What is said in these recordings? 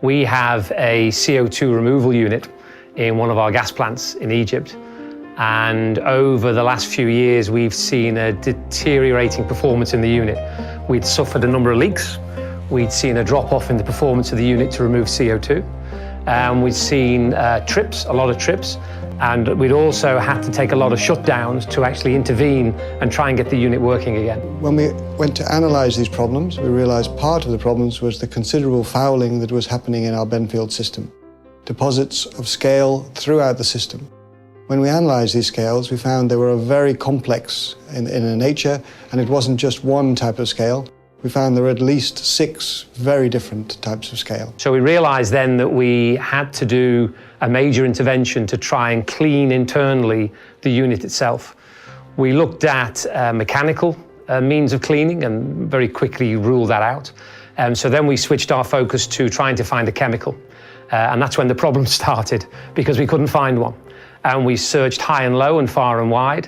We have a CO2 removal unit in one of our gas plants in Egypt. And over the last few years, we've seen a deteriorating performance in the unit. We'd suffered a number of leaks. We'd seen a drop-off in the performance of the unit to remove CO2. We'd seen trips, a lot of trips. And we'd also had to take a lot of shutdowns to actually intervene and try and get the unit working again. When we went to analyse these problems, we realised part of the problems was the considerable fouling that was happening in our Benfield system. Deposits of scale throughout the system. When we analysed these scales, we found they were very complex in their nature, and it wasn't just one type of scale. We found there were at least 6 very different types of scale. So we realised then that we had to do a major intervention to try and clean internally the unit itself. We looked at mechanical means of cleaning and very quickly ruled that out. So then we switched our focus to trying to find a chemical. And that's when the problem started, because we couldn't find one. And we searched high and low and far and wide.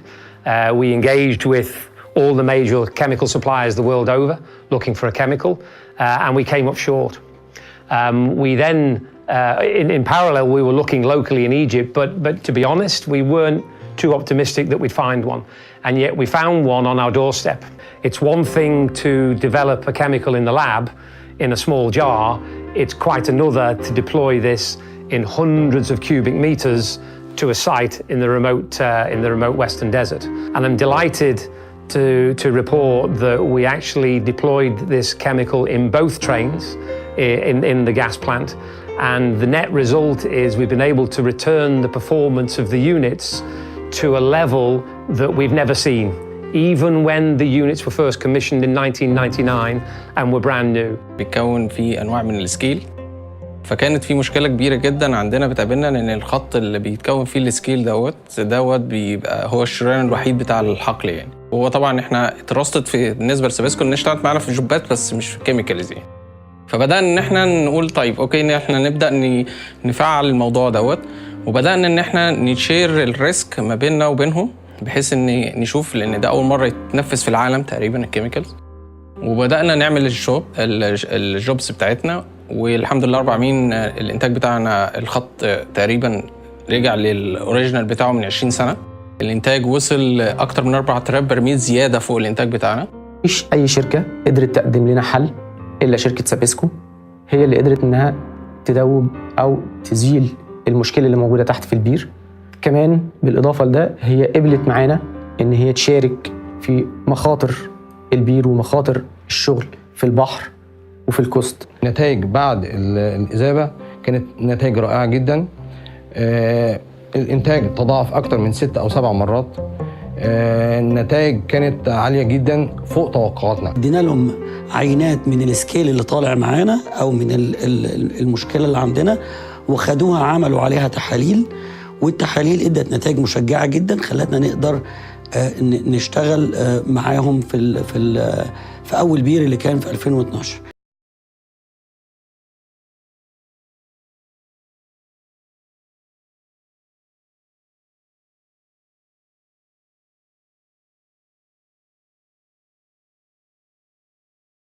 We engaged with all the major chemical suppliers the world over, looking for a chemical, and we came up short. We then, in parallel, we were looking locally in Egypt, but to be honest, we weren't too optimistic that we'd find one. And yet we found one on our doorstep. It's one thing to develop a chemical in the lab in a small jar. It's quite another to deploy this in hundreds of cubic meters to a site in the remote Western Desert. And I'm delighted to report that we actually deployed this chemical in both trains in the gas plant. And the net result is we've been able to return the performance of the units to a level that we've never seen, even when the units were first commissioned in 1999 and were brand new. بيتكون في أنواع من السكيل. فكانت في مشكلة كبيرة جدا عندنا بتقابلنا ان الخط اللي بيتكون فيه السكيل دوت بيبقى هو الشريان الوحيد بتاع الحقل يعني. وهو طبعا احنا اترصدت في بالنسبة لسبيسكو ان اشتغلت معانا في جوبات بس مش في كيميكالز يعني. فبدأنا ان احنا نقول طيب اوكي ان احنا نبدأ نفعل الموضوع دوت، وبدأنا ان احنا نشير الريسك ما بيننا وبينهم بحيث ان نشوف، لان ده اول مرة يتنفذ في العالم تقريبا الكيميكالز. وبدأنا نعمل الجوبس بتاعتنا، والحمد لله رب العالمين الانتاج بتاعنا الخط تقريبا رجع للاوريجينال بتاعه من 20 سنه. الانتاج وصل اكتر من 4000 برميل زياده فوق الانتاج بتاعنا. مفيش اي شركه قدرت تقدم لنا حل الا شركه سابيسكو، هي اللي قدرت انها تدوب او تزيل المشكله اللي موجوده تحت في البير. كمان بالاضافه لده هي قبلت معانا ان هي تشارك في مخاطر البير ومخاطر الشغل في البحر وفي الكوست. نتائج بعد الإذابة كانت نتائج رائعة جدا. الإنتاج تضاعف أكتر من 6 أو 7 مرات. النتائج كانت عالية جدا فوق توقعاتنا. ادينا لهم عينات من السكيل اللي طالع معانا أو من المشكلة اللي عندنا، وخدوها عملوا عليها تحاليل، والتحاليل ادت نتائج مشجعة جدا خلتنا نقدر نشتغل معاهم في أول بير اللي كان في 2012.